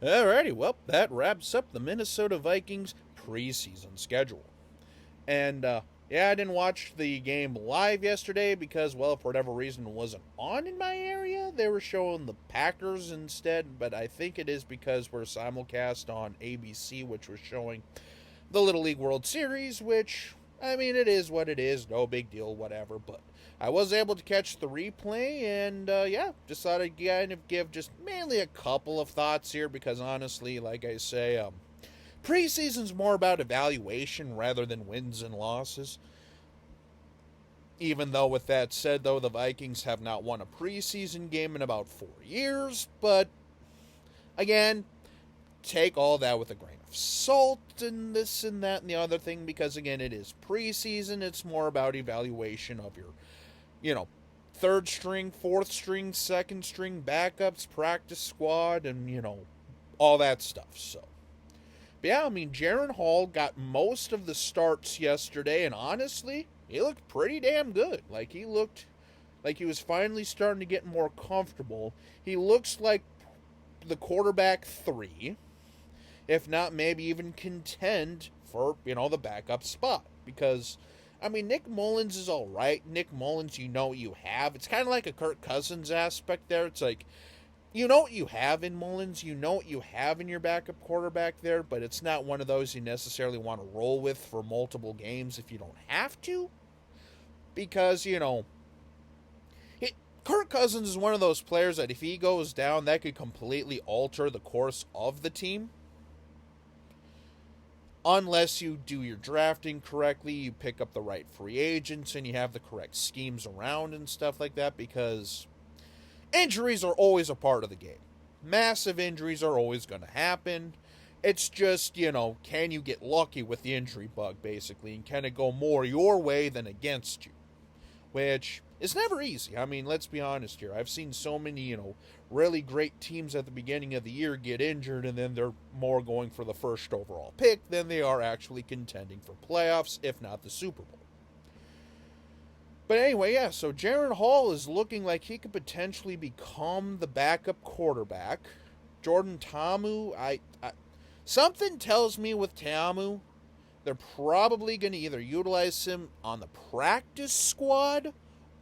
Alrighty, well, that wraps up the Minnesota Vikings preseason schedule. And, yeah, I didn't watch the game live yesterday because, well, for whatever reason, it wasn't on in my area. They were showing the Packers instead, but I think it is because we're simulcast on ABC, which was showing the Little League World Series, which, I mean, it is what it is, no big deal, whatever. But I was able to catch the replay, and yeah, just thought I'd kind of give just mainly a couple of thoughts here because honestly, like I say, preseason's more about evaluation rather than wins and losses. Even though, with that said, though, the Vikings have not won a preseason game in about 4 years, but again, take all that with a grain of salt and this and that and the other thing because again it is preseason. It's more about evaluation of your, you know, third string, fourth string, second string backups, practice squad, and all that stuff. So but yeah, I mean, Jaron Hall got most of the starts yesterday, and honestly, he looked pretty damn good. Like, he looked like he was finally starting to get more comfortable. He looks like the quarterback three, if not maybe even contend for, the backup spot. Because, I mean, Nick Mullins is all right. Nick Mullins, you know what you have. It's kind of like a Kirk Cousins aspect there. It's like, you know what you have in Mullins, you know what you have in your backup quarterback there, but it's not one of those you necessarily want to roll with for multiple games if you don't have to. Because, Kirk Cousins is one of those players that if he goes down, that could completely alter the course of the team. Unless you do your drafting correctly, you pick up the right free agents, and you have the correct schemes around and stuff like that, because injuries are always a part of the game. Massive injuries are always going to happen. It's just, can you get lucky with the injury bug, basically, and can it go more your way than against you? Which is never easy. I mean, let's be honest here. I've seen so many, really great teams at the beginning of the year get injured, and then they're more going for the first overall pick than they are actually contending for playoffs, if not the Super Bowl. But anyway, yeah, so Jaron Hall is looking like he could potentially become the backup quarterback. Jordan Ta'amu, something tells me with Ta'amu, they're probably going to either utilize him on the practice squad,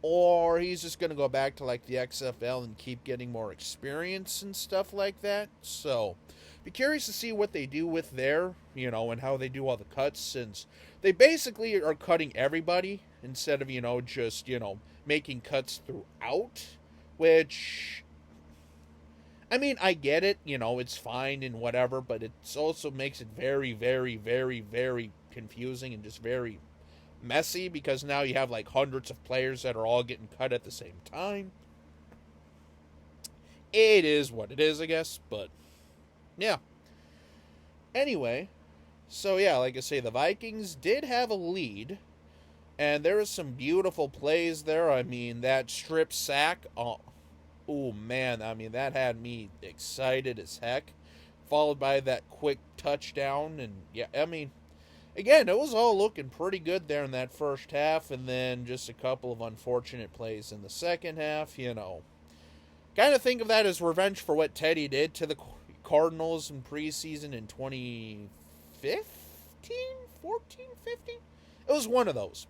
or he's just going to go back to like the XFL and keep getting more experience and stuff like that. So, be curious to see what they do with there, and how they do all the cuts, since they basically are cutting everybody instead of, just, making cuts throughout, which, I mean, I get it, it's fine and whatever, but it also makes it very, very, very, very confusing and just very messy because now you have like hundreds of players that are all getting cut at the same time. It is what it is, I guess, but yeah. Anyway, so yeah, like I say, the Vikings did have a lead, and there was some beautiful plays there. I mean, that strip sack, oh man, I mean, that had me excited as heck, followed by that quick touchdown, and yeah, I mean, again, it was all looking pretty good there in that first half, and then just a couple of unfortunate plays in the second half, Kind of think of that as revenge for what Teddy did to the Cardinals in preseason in 2015, 14, 15? It was one of those.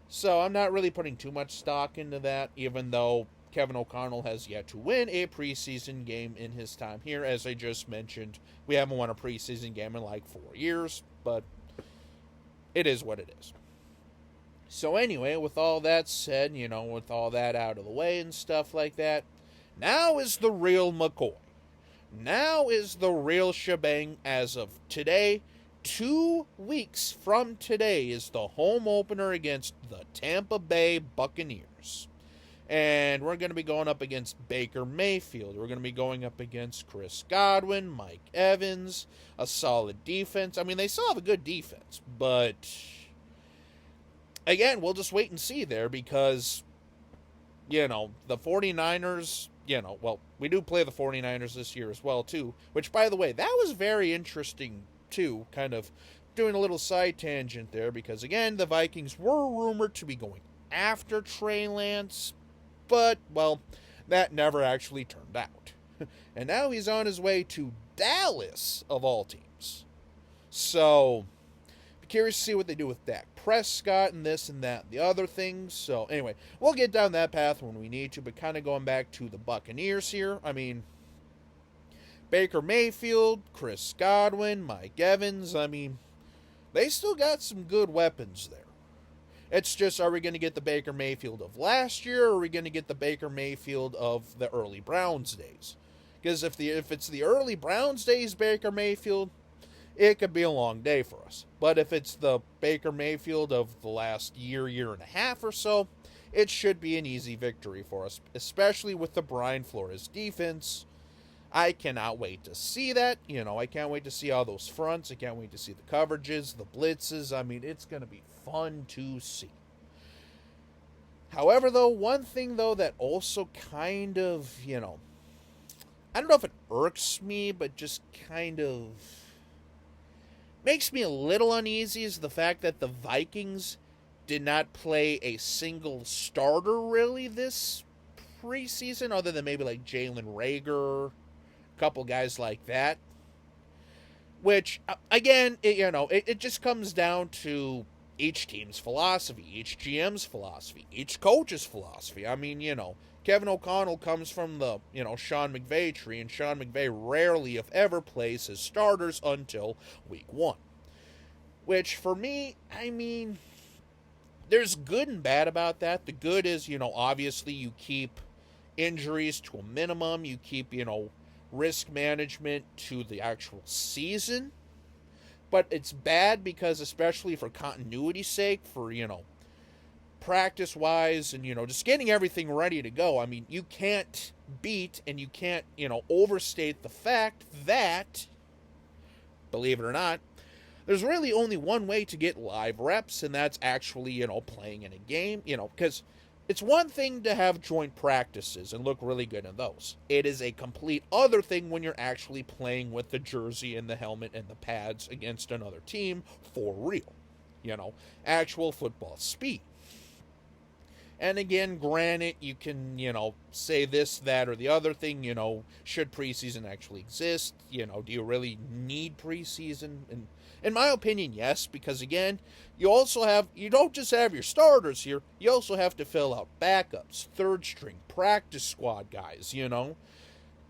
So I'm not really putting too much stock into that, even though Kevin O'Connell has yet to win a preseason game in his time here. As I just mentioned, we haven't won a preseason game in like 4 years, but it is what it is. So anyway, with all that said, with all that out of the way and stuff like that, now is the real McCoy. Now is the real shebang as of today. 2 weeks from today is the home opener against the Tampa Bay Buccaneers. And we're going to be going up against Baker Mayfield. We're going to be going up against Chris Godwin, Mike Evans, a solid defense. I mean, they still have a good defense, but again, we'll just wait and see there because, the 49ers, well, we do play the 49ers this year as well, too, which, by the way, that was very interesting, too, kind of doing a little side tangent there because, again, the Vikings were rumored to be going after Trey Lance, but, well, that never actually turned out. And now he's on his way to Dallas, of all teams. So, be curious to see what they do with Dak Prescott and this and that and the other things. So, anyway, we'll get down that path when we need to, but kind of going back to the Buccaneers here. I mean, Baker Mayfield, Chris Godwin, Mike Evans, I mean, they still got some good weapons there. It's just, are we going to get the Baker Mayfield of last year, or are we going to get the Baker Mayfield of the early Browns days? Because if it's the early Browns days Baker Mayfield, it could be a long day for us. But if it's the Baker Mayfield of the last year and a half or so, it should be an easy victory for us, especially with the Brian Flores defense. I cannot wait to see that. I can't wait to see all those fronts. I can't wait to see the coverages, the blitzes. I mean, it's going to be fun to see. However, though, one thing, though, that also kind of, I don't know if it irks me, but just kind of makes me a little uneasy is the fact that the Vikings did not play a single starter, really, this preseason, other than maybe like Jalen Reagor, couple guys like that, which again, it just comes down to each team's philosophy, each GM's philosophy, each coach's philosophy. I mean, Kevin O'Connell comes from the Sean McVay tree, and Sean McVay rarely, if ever, plays his starters until week 1, which for me, I mean, there's good and bad about that. The good is, obviously you keep injuries to a minimum, you keep risk management to the actual season. But it's bad because, especially for continuity's sake, for, practice-wise and, just getting everything ready to go, I mean, you can't beat and you can't, overstate the fact that, believe it or not, there's really only one way to get live reps, and that's actually, playing in a game, because it's one thing to have joint practices and look really good in those. It is a complete other thing when you're actually playing with the jersey and the helmet and the pads against another team for real. Actual football speed. And again, granted, you can, say this, that, or the other thing, should preseason actually exist? Do you really need preseason? And in my opinion, yes, because again, you don't just have your starters here, you also have to fill out backups, third string, practice squad guys,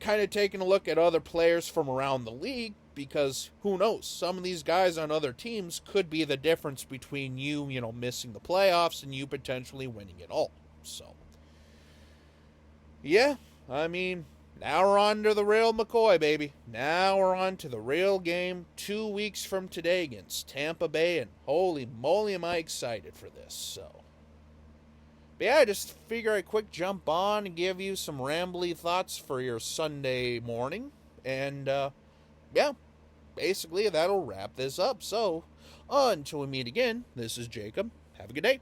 kind of taking a look at other players from around the league, because who knows, some of these guys on other teams could be the difference between you, missing the playoffs and you potentially winning it all. So, yeah, I mean, now we're on to the real McCoy, baby. Now we're on to the real game 2 weeks from today against Tampa Bay, and holy moly am I excited for this. So, but yeah, I just figure I'd quick jump on and give you some rambly thoughts for your Sunday morning, and yeah, basically that'll wrap this up. So, until we meet again, this is Jacob. Have a good day.